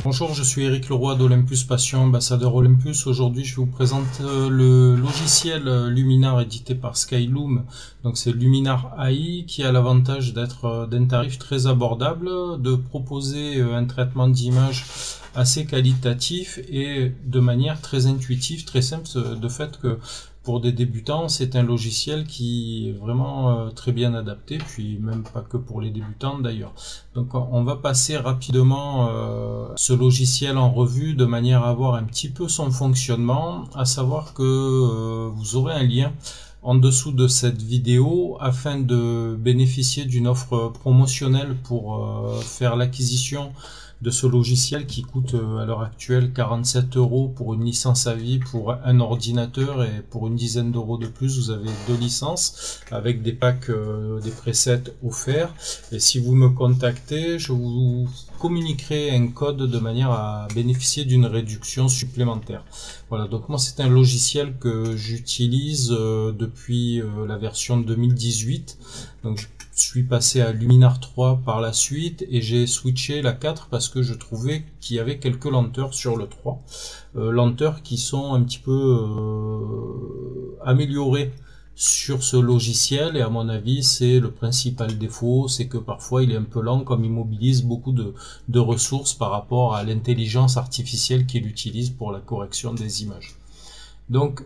Bonjour, je suis Eric Leroy d'Olympus Passion, ambassadeur Olympus. Aujourd'hui, je vous présente le logiciel Luminar édité par Skyloom. Donc, c'est Luminar AI qui a l'avantage d'être d'un tarif très abordable, de proposer un traitement d'image assez qualitatif et de manière très intuitive, très simple, de fait que pour des débutants, c'est un logiciel qui est vraiment très bien adapté, puis même pas que pour les débutants d'ailleurs. Donc on va passer rapidement ce logiciel en revue de manière à voir un petit peu son fonctionnement, à savoir que vous aurez un lien en dessous de cette vidéo afin de bénéficier d'une offre promotionnelle pour faire l'acquisition de ce logiciel qui coûte à l'heure actuelle 47 € pour une licence à vie pour un ordinateur, et pour une dizaine d'euros de plus vous avez 2 licences avec des packs, des presets offerts. Et si vous me contactez, je vous communiquerai un code de manière à bénéficier d'une réduction supplémentaire. Voilà, donc moi c'est un logiciel que j'utilise depuis la version 2018. Donc je suis passé à Luminar 3 par la suite et j'ai switché la 4 parce que je trouvais qu'il y avait quelques lenteurs sur le 3. Lenteurs qui sont un petit peu améliorées sur ce logiciel, et à mon avis c'est le principal défaut, c'est que parfois il est un peu lent, comme il mobilise beaucoup de ressources par rapport à l'intelligence artificielle qu'il utilise pour la correction des images. Donc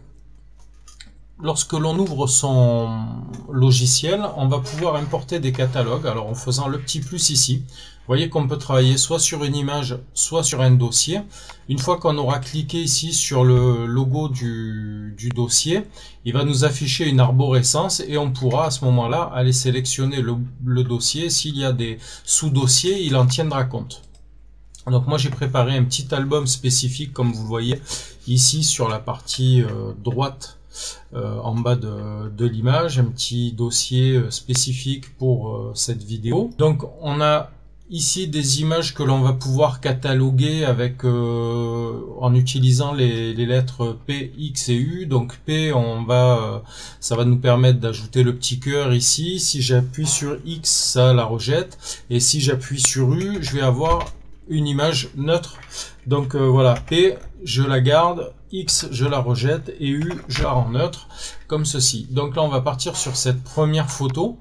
lorsque l'on ouvre son logiciel, on va pouvoir importer des catalogues. Alors en faisant le petit plus ici, vous voyez qu'on peut travailler soit sur une image, soit sur un dossier. Une fois qu'on aura cliqué ici sur le logo du dossier, il va nous afficher une arborescence et on pourra à ce moment-là aller sélectionner le dossier. S'il y a des sous-dossiers, il en tiendra compte. Donc moi j'ai préparé un petit album spécifique, comme vous le voyez ici sur la partie droite en bas de l'image, un petit dossier spécifique pour cette vidéo. Donc on a ici des images que l'on va pouvoir cataloguer avec en utilisant les lettres P, X et U. Donc P, ça va nous permettre d'ajouter le petit cœur ici. Si j'appuie sur X, ça la rejette, et si j'appuie sur U, je vais avoir une image neutre. Donc voilà, P je la garde, X je la rejette et U je la rends neutre, comme ceci. Donc là on va partir sur cette première photo.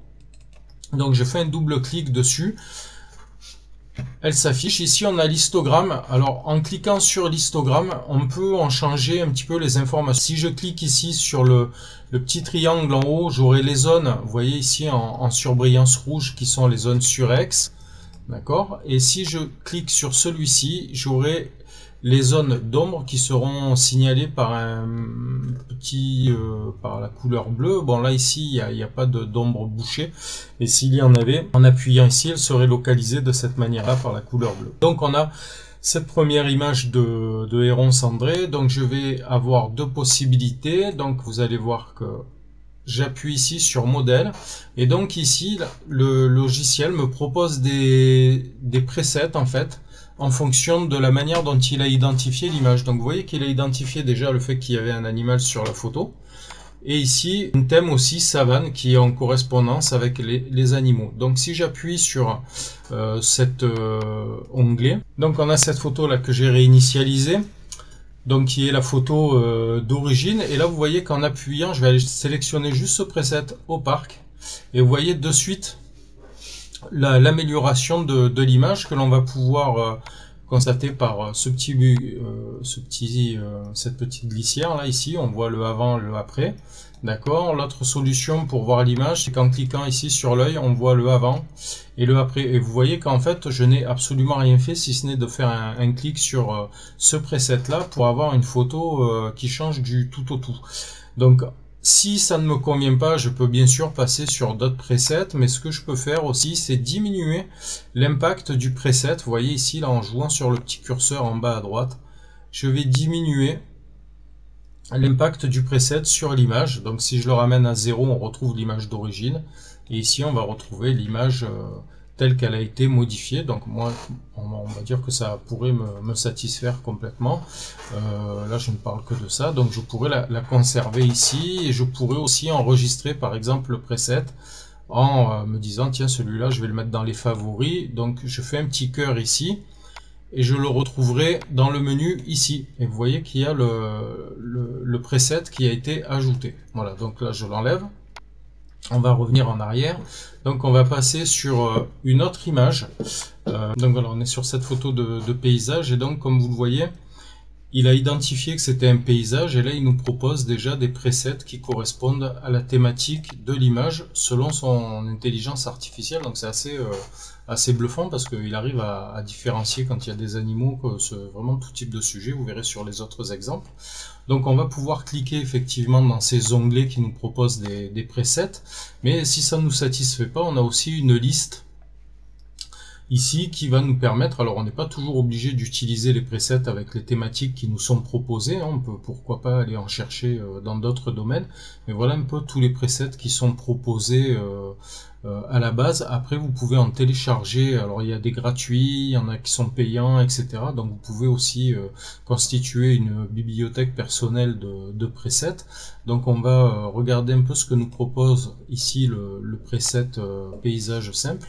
Donc je fais un double clic dessus, elle s'affiche. Ici on a l'histogramme. Alors en cliquant sur l'histogramme, on peut en changer un petit peu les informations. Si je clique ici sur le petit triangle en haut, j'aurai les zones, vous voyez ici en surbrillance rouge, qui sont les zones surex. D'accord. Et si je clique sur celui-ci, j'aurai les zones d'ombre qui seront signalées par un petit par la couleur bleue. Bon là ici il n'y a pas d'ombre bouchée, et s'il y en avait, en appuyant ici, elle serait localisée de cette manière-là par la couleur bleue. Donc on a cette première image de héron cendré. Donc je vais avoir deux possibilités. Donc vous allez voir que j'appuie ici sur modèle, et donc ici le logiciel me propose des presets en fait en fonction de la manière dont il a identifié l'image. Donc vous voyez qu'il a identifié déjà le fait qu'il y avait un animal sur la photo, et ici un thème aussi savane qui est en correspondance avec les animaux. Donc si j'appuie sur cet onglet, donc on a cette photo là que j'ai réinitialisée, donc qui est la photo d'origine. Et là vous voyez qu'en appuyant, je vais aller sélectionner juste ce preset au parc, et vous voyez de suite l'amélioration de l'image que l'on va pouvoir constater par cette petite glissière là. Ici on voit le avant, le après. D'accord. L'autre solution pour voir l'image, c'est qu'en cliquant ici sur l'œil, on voit le avant et le après. Et vous voyez qu'en fait, je n'ai absolument rien fait si ce n'est de faire un clic sur ce preset là pour avoir une photo qui change du tout au tout. Donc si ça ne me convient pas, je peux bien sûr passer sur d'autres presets, mais ce que je peux faire aussi, c'est diminuer l'impact du preset. Vous voyez ici, là, en jouant sur le petit curseur en bas à droite, je vais diminuer l'impact du preset sur l'image. Donc si je le ramène à 0, on retrouve l'image d'origine, et ici on va retrouver l'image telle qu'elle a été modifiée. Donc moi on va dire que ça pourrait me satisfaire complètement. Là je ne parle que de ça, donc je pourrais la conserver ici, et je pourrais aussi enregistrer par exemple le preset en me disant tiens, celui-là je vais le mettre dans les favoris. Donc je fais un petit cœur ici, et je le retrouverai dans le menu ici. Et vous voyez qu'il y a le preset qui a été ajouté. Voilà, donc là je l'enlève. On va revenir en arrière. Donc on va passer sur une autre image. Donc voilà, on est sur cette photo de paysage, et donc comme vous le voyez, il a identifié que c'était un paysage, et là il nous propose déjà des presets qui correspondent à la thématique de l'image selon son intelligence artificielle. Donc c'est assez bluffant, parce qu'il arrive à différencier quand il y a des animaux, vraiment tout type de sujet. Vous verrez sur les autres exemples. Donc on va pouvoir cliquer effectivement dans ces onglets qui nous proposent des presets, mais si ça ne nous satisfait pas, on a aussi une liste ici qui va nous permettre, alors on n'est pas toujours obligé d'utiliser les presets avec les thématiques qui nous sont proposées, hein, on peut pourquoi pas aller en chercher dans d'autres domaines, mais voilà un peu tous les presets qui sont proposés à la base. Après vous pouvez en télécharger, alors il y a des gratuits, il y en a qui sont payants, etc. Donc vous pouvez aussi constituer une bibliothèque personnelle de presets. Donc on va regarder un peu ce que nous propose ici le preset paysage simple.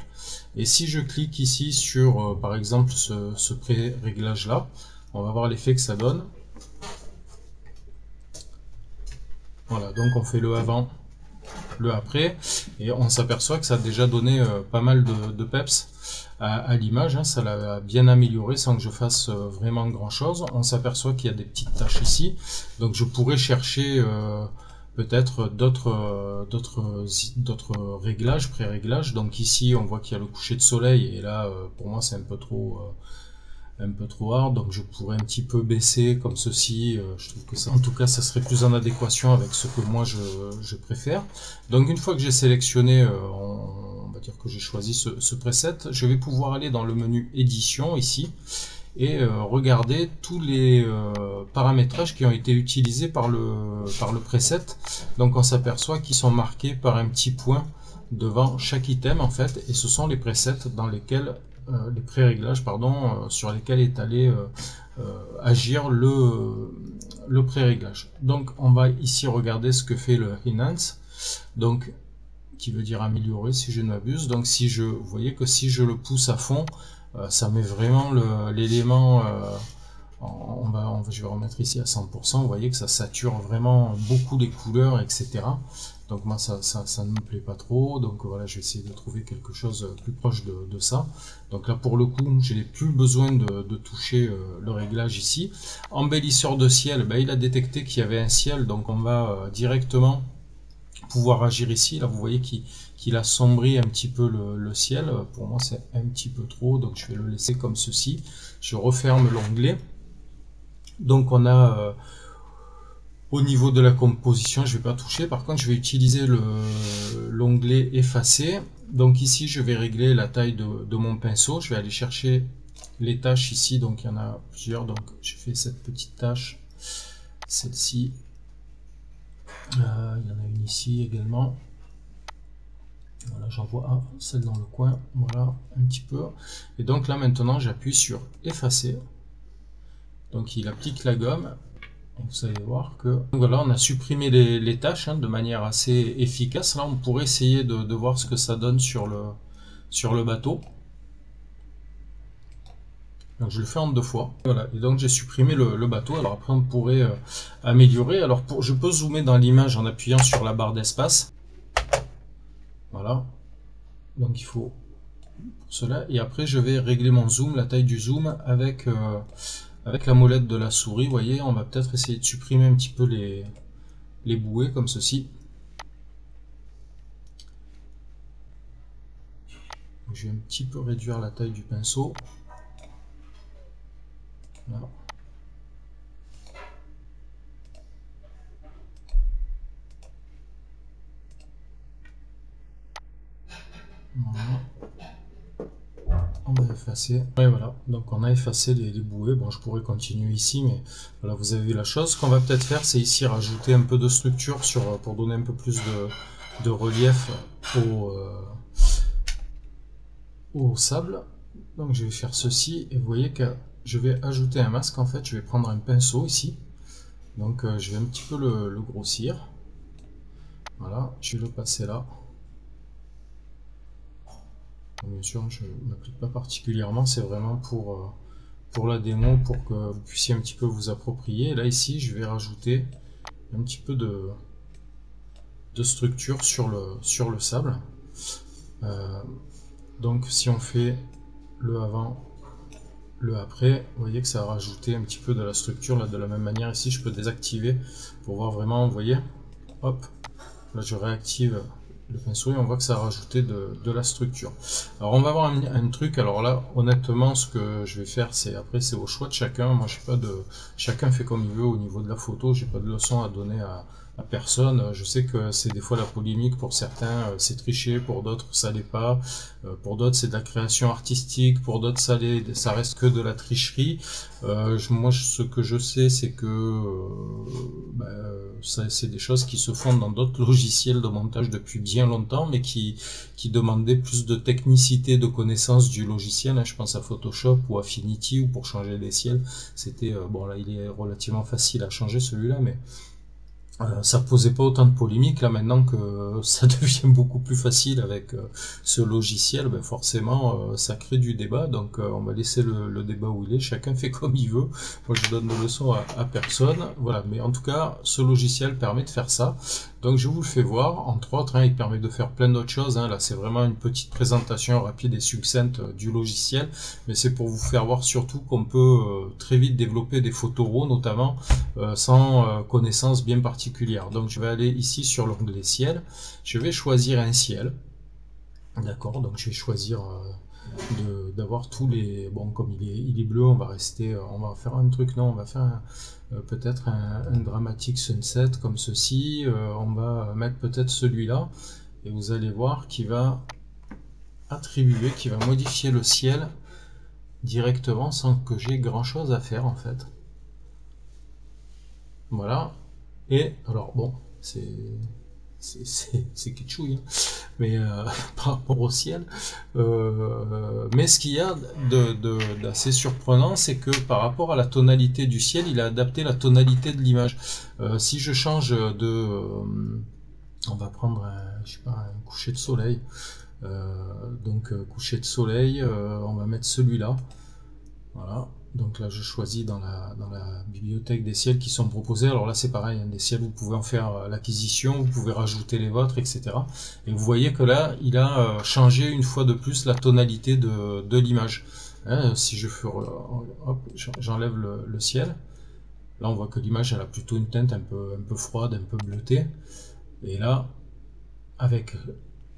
Et si je clique ici sur par exemple ce pré-réglage là, on va voir l'effet que ça donne. Voilà, donc on fait le avant, le après, et on s'aperçoit que ça a déjà donné pas mal de peps à l'image, hein. Ça l'a bien amélioré sans que je fasse vraiment grand chose. On s'aperçoit qu'il y a des petites taches ici, donc je pourrais chercher peut-être d'autres réglages, pré-réglages. Donc ici on voit qu'il y a le coucher de soleil, et là pour moi c'est un peu trop hard, donc je pourrais un petit peu baisser comme ceci. Je trouve que ça, en tout cas, ça serait plus en adéquation avec ce que moi je préfère. Donc une fois que j'ai sélectionné, on va dire que j'ai choisi ce preset, je vais pouvoir aller dans le menu édition ici et regarder tous les paramétrages qui ont été utilisés par le preset. Donc on s'aperçoit qu'ils sont marqués par un petit point devant chaque item en fait, et ce sont les presets dans lesquels les pré-réglages pardon, sur lesquels est allé agir le pré-réglage. Donc on va ici regarder ce que fait le enhance, donc qui veut dire améliorer si je ne m'abuse. Donc si vous voyez que si je le pousse à fond, ça met vraiment l'élément, je vais remettre ici à 100%, vous voyez que ça sature vraiment beaucoup les couleurs, etc. Donc moi ça ne me plaît pas trop, donc voilà, je vais essayer de trouver quelque chose plus proche de ça. Donc là pour le coup, je n'ai plus besoin de toucher le réglage ici. Embellisseur de ciel, il a détecté qu'il y avait un ciel, donc on va directement pouvoir agir ici. Là vous voyez qu'il a sombri un petit peu le ciel. Pour moi c'est un petit peu trop, donc je vais le laisser comme ceci. Je referme l'onglet. Donc on a au niveau de la composition, je ne vais pas toucher, par contre je vais utiliser l'onglet effacer. Donc ici je vais régler la taille de mon pinceau, je vais aller chercher les tâches ici, donc il y en a plusieurs, donc je fais cette petite tâche, celle-ci, il y en a une ici également. Voilà, j'en vois celle dans le coin, voilà, un petit peu. Et donc là maintenant j'appuie sur effacer. Donc il applique la gomme. Et vous allez voir que donc voilà, on a supprimé les tâches de manière assez efficace. Là on pourrait essayer de voir ce que ça donne sur le bateau. Donc je le fais en 2 fois. Voilà, et donc j'ai supprimé le bateau. Alors après on pourrait améliorer. Alors je peux zoomer dans l'image en appuyant sur la barre d'espace. Voilà. Donc il faut cela, et après je vais régler mon zoom, la taille du zoom avec la molette de la souris. Vous voyez, on va peut-être essayer de supprimer un petit peu les bouées comme ceci. Je vais un petit peu réduire la taille du pinceau. Voilà. Voilà. On va effacer. Et voilà, donc on a effacé les bouées. Bon, je pourrais continuer ici, mais voilà, vous avez vu la chose. Ce qu'on va peut-être faire, c'est ici rajouter un peu de structure pour donner un peu plus de relief au sable. Donc je vais faire ceci, et vous voyez que je vais ajouter un masque. En fait, je vais prendre un pinceau ici. Donc je vais un petit peu le grossir. Voilà, je vais le passer là. Bien sûr, je ne m'applique pas particulièrement, c'est vraiment pour pour la démo, pour que vous puissiez un petit peu vous approprier. Là ici, je vais rajouter un petit peu de structure sur le sable. Donc si on fait le avant, le après, vous voyez que ça a rajouté un petit peu de la structure. Là, de la même manière, ici je peux désactiver pour voir vraiment, vous voyez, hop, là je réactive le pinceau et on voit que ça a rajouté de la structure. Alors on va voir un truc. Alors là, honnêtement, ce que je vais faire, c'est après c'est au choix de chacun. Moi, j'ai pas de, chacun fait comme il veut au niveau de la photo. J'ai pas de leçon à donner à personne. Je sais que c'est des fois la polémique pour certains, c'est triché, pour d'autres ça l'est pas, pour d'autres c'est de la création artistique, pour d'autres ça reste que de la tricherie. Moi, ce que je sais, c'est que c'est des choses qui se font dans d'autres logiciels de montage depuis bien longtemps, mais qui demandaient plus de technicité, de connaissance du logiciel. Je pense à Photoshop ou Affinity, ou pour changer les ciels, c'était bon, là il est relativement facile à changer celui-là, mais ça posait pas autant de polémiques. Là maintenant que ça devient beaucoup plus facile avec ce logiciel, ben forcément ça crée du débat. Donc on va laisser le débat où il est, chacun fait comme il veut. Moi je donne de leçons à personne, voilà. Mais en tout cas ce logiciel permet de faire ça, donc je vous le fais voir. Entre autres, il permet de faire plein d'autres choses, là c'est vraiment une petite présentation rapide et succincte du logiciel, mais c'est pour vous faire voir surtout qu'on peut très vite développer des photos RAW notamment sans connaissance bien particulière. Donc je vais aller ici sur l'onglet ciel, je vais choisir un ciel, d'accord, donc je vais choisir d'avoir tous les, bon, comme il est bleu, on va rester, on va faire un truc, non, on va faire peut-être un dramatique sunset comme ceci, on va mettre peut-être celui-là, et vous allez voir qu'il va attribuer, qu'il va modifier le ciel directement sans que j'ai grand chose à faire en fait. Voilà. Et alors bon, c'est kitschouille, hein, mais par rapport au ciel. Mais ce qu'il y a d'assez surprenant, c'est que par rapport à la tonalité du ciel, il a adapté la tonalité de l'image. Si je change on va prendre je sais pas, un coucher de soleil. Donc coucher de soleil, on va mettre celui-là. Voilà. Donc là je choisis dans la bibliothèque des ciels qui sont proposés. Alors là c'est pareil, hein, des ciels vous pouvez en faire l'acquisition, vous pouvez rajouter les vôtres, etc. Et vous voyez que là il a changé une fois de plus la tonalité de l'image. Hein, si je fais, j'enlève le ciel, là on voit que l'image elle a plutôt une teinte un peu froide, un peu bleutée. Et là, avec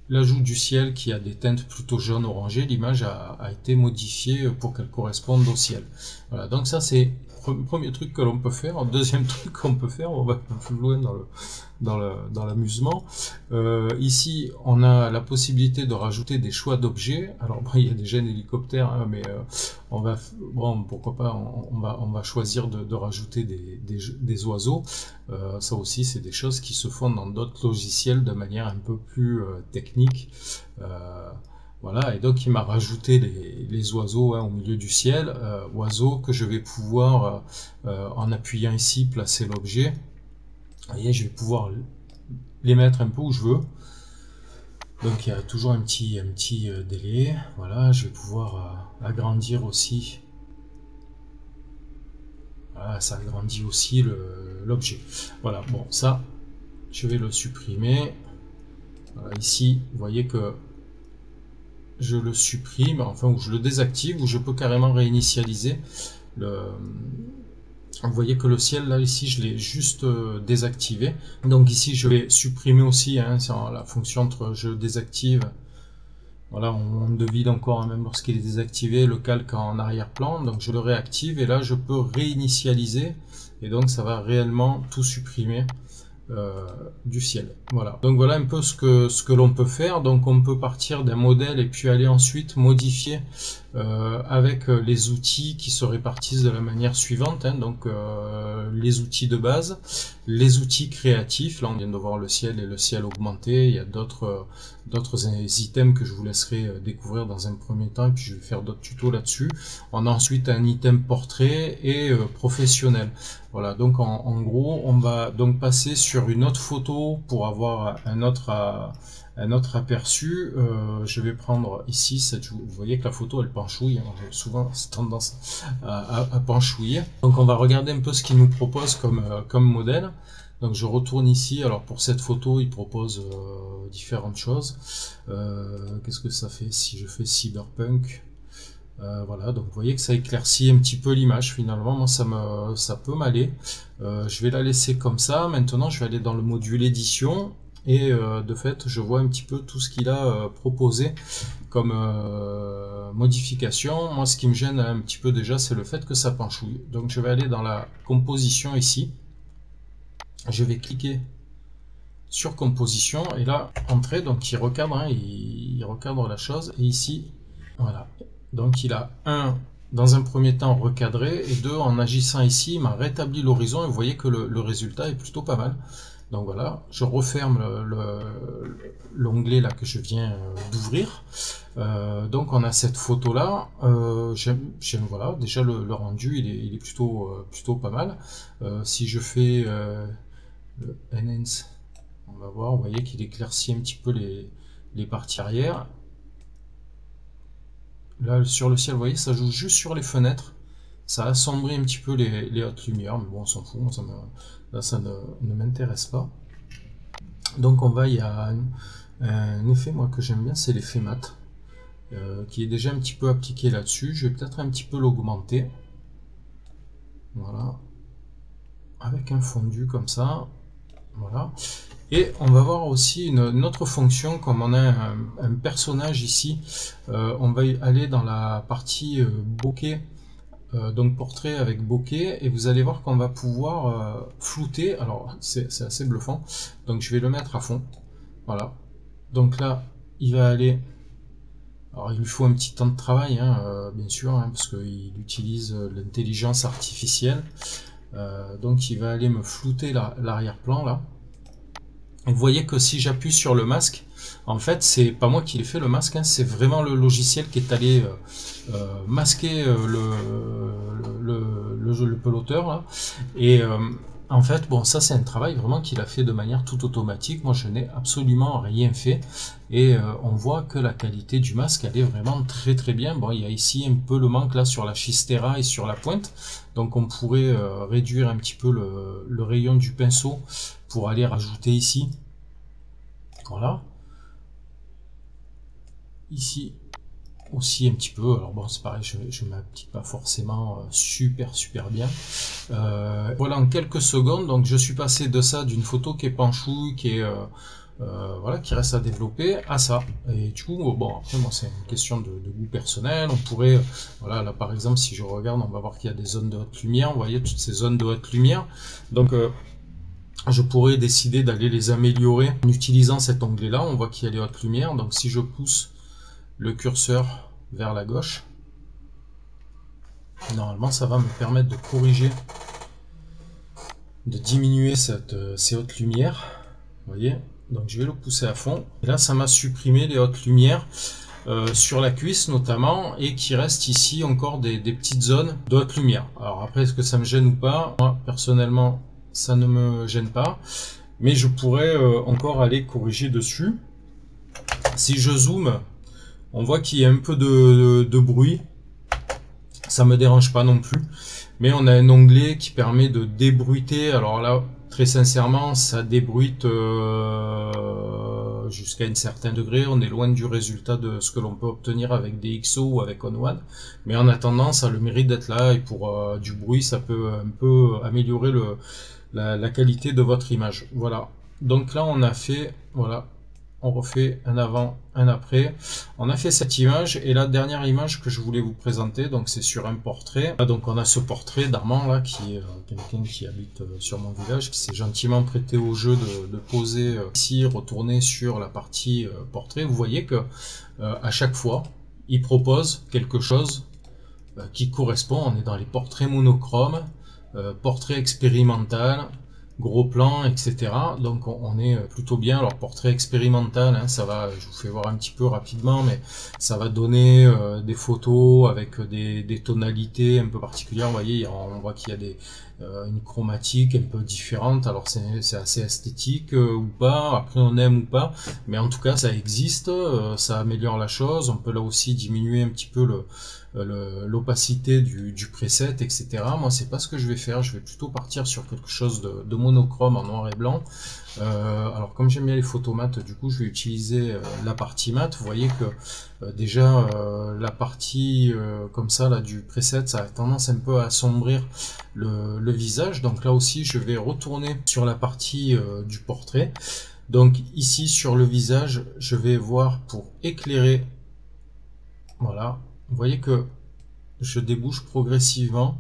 l'ajout du ciel qui a des teintes plutôt jaune orangé, l'image a été modifiée pour qu'elle corresponde au ciel. Voilà, donc ça c'est le premier truc que l'on peut faire. Deuxième truc qu'on peut faire, on va un peu plus loin dans l'amusement. Ici, on a la possibilité de rajouter des choix d'objets. Alors bon, il y a déjà un hélicoptère, hein, mais on va, bon, pourquoi pas, on va choisir de rajouter des oiseaux. Ça aussi, c'est des choses qui se font dans d'autres logiciels de manière un peu plus technique. Voilà, et donc il m'a rajouté les oiseaux, hein, au milieu du ciel, oiseaux que je vais pouvoir, en appuyant ici, placer l'objet. Vous voyez, je vais pouvoir les mettre un peu où je veux. Donc il y a toujours un petit délai. Voilà, je vais pouvoir agrandir aussi. Voilà, ça agrandit aussi l'objet. Voilà, bon, ça, je vais le supprimer. Voilà, ici, vous voyez que je le supprime, enfin, ou je le désactive, ou je peux carrément réinitialiser. Vous voyez que le ciel, là, ici, je l'ai juste désactivé. Donc ici, je vais supprimer aussi, hein, c'est la fonction entre je désactive. Voilà, on devine encore, hein, même lorsqu'il est désactivé, le calque en arrière-plan. Donc je le réactive, et là, je peux réinitialiser. Et donc, ça va réellement tout supprimer du ciel. Voilà. Donc voilà un peu ce que l'on peut faire. Donc on peut partir d'un modèle et puis aller ensuite modifier avec les outils qui se répartissent de la manière suivante, hein. Donc les outils de base, les outils créatifs. Là on vient de voir le ciel et le ciel augmenté. Il y a d'autres items que je vous laisserai découvrir dans un premier temps, et puis je vais faire d'autres tutos là-dessus. On a ensuite un item portrait et professionnel. Voilà, donc en gros on va donc passer sur une autre photo pour avoir un autre un autre aperçu. Je vais prendre ici, vous voyez que la photo elle penchouille, hein, j'ai souvent tendance à penchouiller. Donc on va regarder un peu ce qu'il nous propose comme modèle. Donc je retourne ici, alors pour cette photo il propose différentes choses. Qu'est-ce que ça fait si je fais cyberpunk? Voilà, donc vous voyez que ça éclaircit un petit peu l'image finalement, moi ça peut m'aller. Je vais la laisser comme ça. Maintenant je vais aller dans le module édition et de fait je vois un petit peu tout ce qu'il a proposé comme modification. Moi ce qui me gêne un petit peu déjà c'est le fait que ça penchouille. Donc je vais aller dans la composition ici, je vais cliquer sur composition et là entrée, donc il recadre, hein, il recadre la chose et ici voilà. Donc il a dans un premier temps recadré et deux, en agissant ici, il m'a rétabli l'horizon et vous voyez que le résultat est plutôt pas mal. Donc voilà, je referme l'onglet là que je viens d'ouvrir. Donc on a cette photo là. J'aime voilà, déjà le rendu il est plutôt pas mal. Si je fais le Enhance, on va voir, vous voyez qu'il éclaircit un petit peu les parties arrière. Là sur le ciel, vous voyez, ça joue juste sur les fenêtres, ça assombrit un petit peu les hautes lumières, mais bon on s'en fout, là ça ne m'intéresse pas. Donc il y a un effet moi que j'aime bien, c'est l'effet mat, qui est déjà un petit peu appliqué là-dessus. Je vais peut-être un petit peu l'augmenter, voilà, avec un fondu comme ça, voilà. Et on va voir aussi une autre fonction, comme on a un personnage ici, on va aller dans la partie bokeh, donc portrait avec bokeh, et vous allez voir qu'on va pouvoir flouter. Alors c'est assez bluffant, donc je vais le mettre à fond, voilà. Donc là il va aller, alors il lui faut un petit temps de travail, hein, bien sûr, hein, parce qu'il utilise l'intelligence artificielle, donc il va aller me flouter l'arrière-plan là. Vous voyez que si j'appuie sur le masque, en fait c'est pas moi qui l'ai fait le masque, hein, c'est vraiment le logiciel qui est allé masquer le peloteur là. Et en fait bon, ça c'est un travail vraiment qu'il a fait de manière tout automatique. Moi je n'ai absolument rien fait et on voit que la qualité du masque elle est vraiment très bien. Bon, il y a ici un peu le manque là sur la chistera et sur la pointe, donc on pourrait réduire un petit peu le rayon du pinceau pour aller rajouter ici, voilà, ici aussi un petit peu. Alors bon, c'est pareil, je m'applique pas forcément super bien. Voilà, en quelques secondes, donc je suis passé de ça, d'une photo qui est panchouille, qui est voilà, qui reste à développer, à ça. Et du coup bon, après moi c'est une question de goût personnel. On pourrait, voilà, là par exemple si je regarde, on va voir qu'il y a des zones de haute lumière, vous voyez toutes ces zones de haute lumière, donc je pourrais décider d'aller les améliorer en utilisant cet onglet là. On voit qu'il y a les hautes lumières, donc si je pousse le curseur vers la gauche, normalement ça va me permettre de corriger, de diminuer ces hautes lumières, vous voyez. Donc je vais le pousser à fond, et là ça m'a supprimé les hautes lumières sur la cuisse notamment, et qui reste ici encore des petites zones de haute lumière. Alors après, est-ce que ça me gêne ou pas? Moi personnellement ça ne me gêne pas, mais je pourrais encore aller corriger dessus. Si je zoome, on voit qu'il y a un peu de bruit, ça me dérange pas non plus, mais on a un onglet qui permet de débruiter. Alors là très sincèrement ça débruite jusqu'à un certain degré, on est loin du résultat de ce que l'on peut obtenir avec DxO ou avec OnOne, mais en attendant ça a le mérite d'être là, et pour du bruit ça peut un peu améliorer la qualité de votre image. Voilà, donc là on a fait, voilà, on refait un avant, un après, on a fait cette image. Et la dernière image que je voulais vous présenter, donc c'est sur un portrait. Donc on a ce portrait d'Armand là, qui est quelqu'un qui habite sur mon village, qui s'est gentiment prêté au jeu de poser ici, retourner sur la partie portrait. Vous voyez que à chaque fois il propose quelque chose qui correspond. On est dans les portraits monochromes, portrait expérimental, gros plan, etc. Donc on est plutôt bien. Alors portrait expérimental, hein, ça va, je vous fais voir un petit peu rapidement, mais ça va donner des photos avec des tonalités un peu particulières. Vous voyez, on voit qu'il y a une chromatique un peu différente. Alors c'est assez esthétique ou pas, après on aime ou pas, mais en tout cas ça existe, ça améliore la chose. On peut là aussi diminuer un petit peu l'opacité du preset, etc. Moi c'est pas ce que je vais faire, je vais plutôt partir sur quelque chose de monochrome en noir et blanc. Alors comme j'aime bien les photos mat, du coup je vais utiliser la partie mat. Vous voyez que déjà la partie comme ça là du preset, ça a tendance un peu à assombrir le visage. Donc là aussi je vais retourner sur la partie du portrait. Donc ici sur le visage, je vais voir pour éclairer. Voilà, vous voyez que je débouche progressivement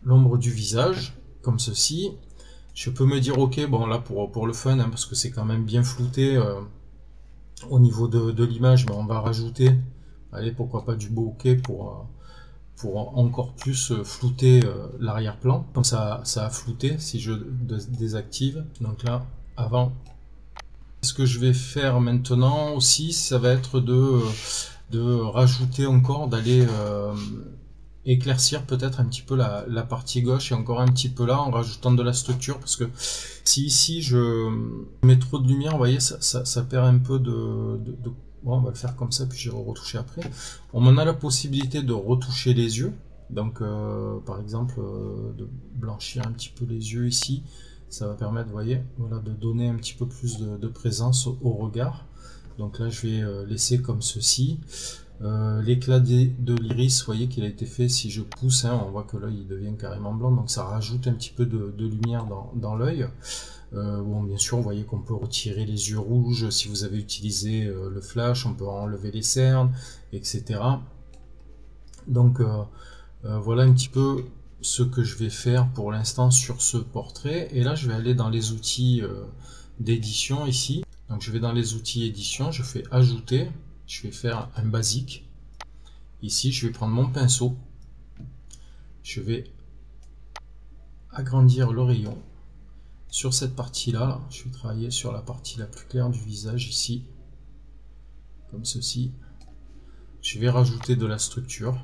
l'ombre du visage, comme ceci. Je peux me dire, ok, bon là pour le fun, hein, parce que c'est quand même bien flouté au niveau de l'image, mais on va rajouter, allez, pourquoi pas du bokeh pour encore plus flouter l'arrière-plan. Comme ça a flouté si je désactive. Donc là, avant. Ce que je vais faire maintenant aussi, ça va être de rajouter encore, d'aller éclaircir peut-être un petit peu la partie gauche et encore un petit peu là en rajoutant de la structure, parce que si ici je mets trop de lumière, vous voyez, ça perd un peu bon, on va le faire comme ça, puis je vais retoucher après. On en a la possibilité de retoucher les yeux, donc par exemple de blanchir un petit peu les yeux ici. Ça va permettre, vous voyez, voilà, de donner un petit peu plus de présence au regard. Donc là, je vais laisser comme ceci. L'éclat de l'iris, vous voyez qu'il a été fait, si je pousse, hein, on voit que l'œil il devient carrément blanc, donc ça rajoute un petit peu de lumière dans l'œil. Bon, bien sûr, vous voyez qu'on peut retirer les yeux rouges si vous avez utilisé le flash, on peut enlever les cernes, etc. Donc voilà un petit peu ce que je vais faire pour l'instant sur ce portrait. Et là je vais aller dans les outils d'édition ici. Donc je vais dans les outils édition, je fais ajouter, je vais faire un basique. Ici je vais prendre mon pinceau, je vais agrandir le rayon sur cette partie là. Je vais travailler sur la partie la plus claire du visage ici, comme ceci. Je vais rajouter de la structure.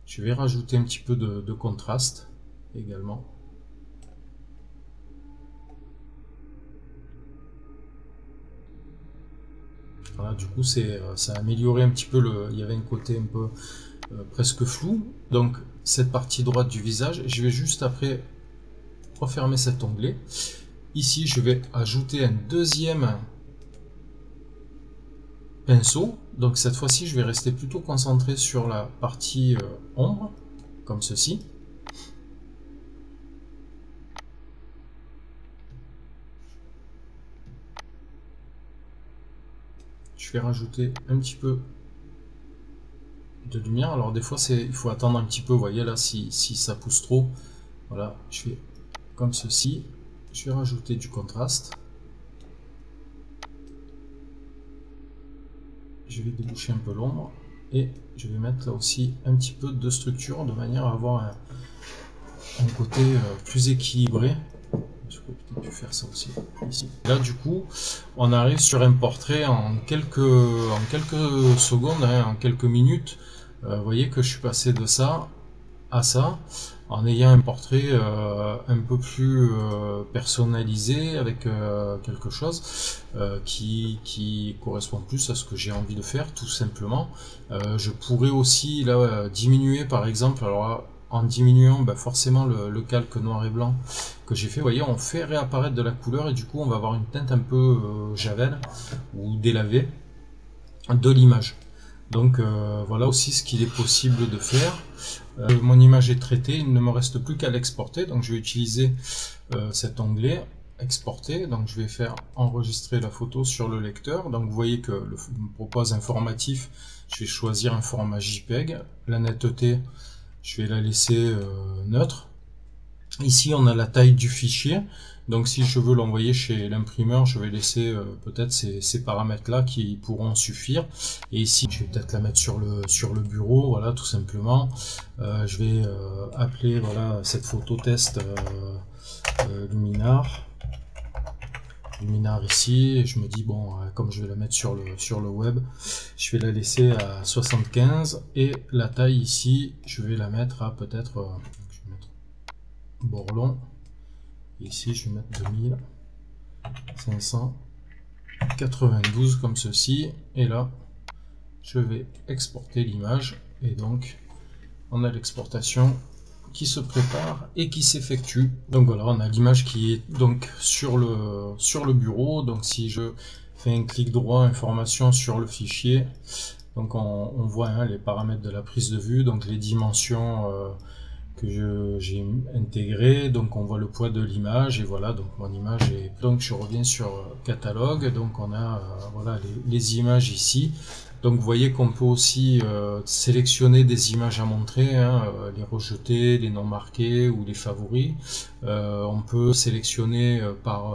Je vais rajouter un petit peu de contraste également. Voilà, du coup, ça a amélioré un petit peu il y avait un côté un peu presque flou. Donc, cette partie droite du visage, je vais juste après refermer cet onglet. Ici, je vais ajouter un deuxième pinceau. Donc, cette fois-ci, je vais rester plutôt concentré sur la partie ombre, comme ceci. Je vais rajouter un petit peu de lumière. Alors des fois il faut attendre un petit peu, vous voyez là, si ça pousse trop, voilà, je fais comme ceci. Je vais rajouter du contraste. Je vais déboucher un peu l'ombre et je vais mettre là aussi un petit peu de structure de manière à avoir un côté plus équilibré. Je peux peut-être faire ça aussi ici. Là du coup on arrive sur un portrait en quelques secondes, hein, en quelques minutes. Vous voyez que je suis passé de ça à ça en ayant un portrait un peu plus personnalisé, avec quelque chose qui correspond plus à ce que j'ai envie de faire, tout simplement. Je pourrais aussi là diminuer par exemple, alors en diminuant forcément le calque noir et blanc que j'ai fait, vous voyez, on fait réapparaître de la couleur et du coup on va avoir une teinte un peu javel ou délavée de l'image. Donc voilà aussi ce qu'il est possible de faire. Mon image est traitée, il ne me reste plus qu'à l'exporter, donc je vais utiliser cet onglet exporter. Donc je vais faire enregistrer la photo sur le lecteur. Donc vous voyez que me propose un formatif, je vais choisir un format JPEG. La netteté, je vais la laisser neutre. Ici, on a la taille du fichier. Donc, si je veux l'envoyer chez l'imprimeur, je vais laisser peut-être ces paramètres-là qui pourront suffire. Et ici, je vais peut-être la mettre sur le bureau, voilà, tout simplement. Je vais appeler voilà cette photo test Luminar. Luminar ici, et je me dis bon, comme je vais la mettre sur le web, je vais la laisser à 75 et la taille ici, je vais la mettre à peut-être, je vais mettre Borlon. Ici, je vais mettre 2592 comme ceci. Et là, je vais exporter l'image. Et donc, on a l'exportation qui se prépare et qui s'effectue. Donc voilà, on a l'image qui est donc sur le bureau. Donc si je fais un clic droit, information sur le fichier, donc on voit hein, les paramètres de la prise de vue, donc les dimensions que j'ai intégré, donc on voit le poids de l'image et voilà, donc mon image est... Donc je reviens sur catalogue, donc on a voilà les images ici. Donc vous voyez qu'on peut aussi sélectionner des images à montrer, hein, les rejeter, les non marqués ou les favoris. On peut sélectionner par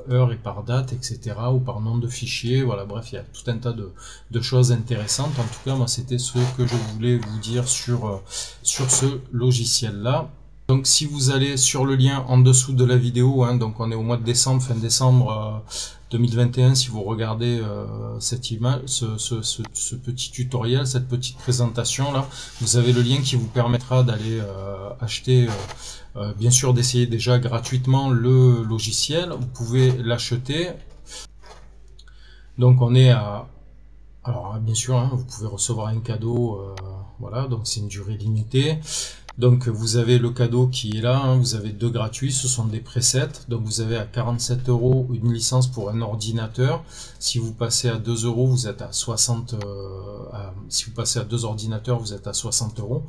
heure et par date, etc. ou par nom de fichier. Voilà, bref, il y a tout un tas de choses intéressantes. En tout cas, moi, c'était ce que je voulais vous dire sur ce logiciel-là. Donc si vous allez sur le lien en dessous de la vidéo, hein, donc on est au mois de décembre, fin décembre 2021, si vous regardez cette image, ce petit tutoriel, cette petite présentation là, vous avez le lien qui vous permettra d'aller acheter, bien sûr d'essayer déjà gratuitement le logiciel, vous pouvez l'acheter. Donc on est à... Alors bien sûr, hein, vous pouvez recevoir un cadeau, voilà, donc c'est une durée limitée. Donc vous avez le cadeau qui est là, hein, vous avez 2 gratuits, ce sont des presets. Donc vous avez à 47 € une licence pour un ordinateur. Si vous passez à 2 €, vous êtes à 60. Si vous passez à 2 ordinateurs, vous êtes à 60 €.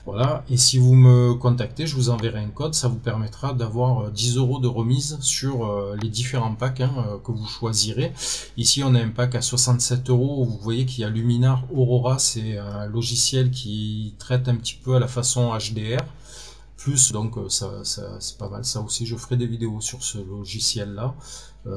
Voilà. Et si vous me contactez, je vous enverrai un code. Ça vous permettra d'avoir 10 € de remise sur les différents packs hein, que vous choisirez. Ici, on a un pack à 67 €. Vous voyez qu'il y a Luminar Aurora. C'est un logiciel qui traite un petit peu à la façon HDR. Plus, donc ça c'est pas mal. Ça aussi, je ferai des vidéos sur ce logiciel-là.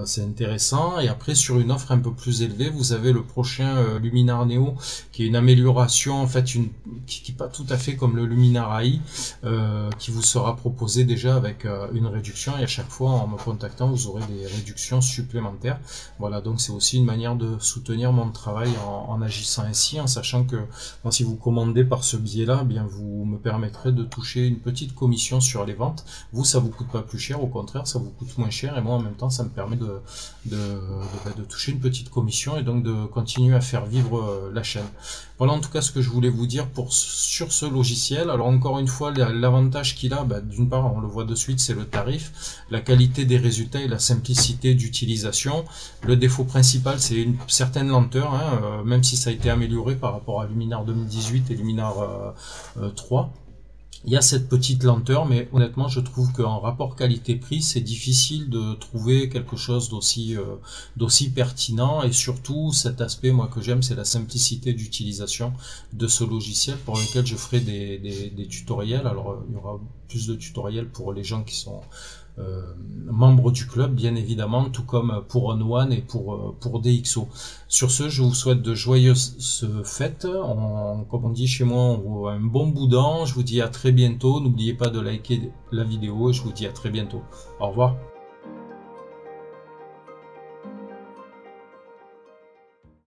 C'est intéressant. Et après, sur une offre un peu plus élevée, vous avez le prochain Luminar Neo, qui est une amélioration, en fait, qui n'est pas tout à fait comme le Luminar AI, qui vous sera proposé déjà avec une réduction. Et à chaque fois, en me contactant, vous aurez des réductions supplémentaires. Voilà, donc c'est aussi une manière de soutenir mon travail en agissant ainsi, en sachant que bon, si vous commandez par ce biais-là, bien vous me permettrez de toucher une petite commission sur les ventes. Vous, ça vous coûte pas plus cher, au contraire, ça vous coûte moins cher. Et moi, en même temps, ça me permet de toucher une petite commission et donc de continuer à faire vivre la chaîne. Voilà en tout cas ce que je voulais vous dire sur ce logiciel. Alors encore une fois, l'avantage qu'il a, d'une part on le voit de suite, c'est le tarif, la qualité des résultats et la simplicité d'utilisation. Le défaut principal, c'est une certaine lenteur, hein, même si ça a été amélioré par rapport à Luminar 2018 et Luminar 3. Il y a cette petite lenteur, mais honnêtement, je trouve qu'en rapport qualité-prix, c'est difficile de trouver quelque chose d'aussi pertinent. Et surtout, cet aspect, moi, que j'aime, c'est la simplicité d'utilisation de ce logiciel pour lequel je ferai des tutoriels. Alors, il y aura plus de tutoriels pour les gens qui sont membres du club, bien évidemment, tout comme pour On1 et pour DxO. Sur ce, je vous souhaite de joyeuses fêtes. Comme on dit chez moi, un bon boudin. Je vous dis à très bientôt. N'oubliez pas de liker la vidéo et je vous dis à très bientôt. Au revoir.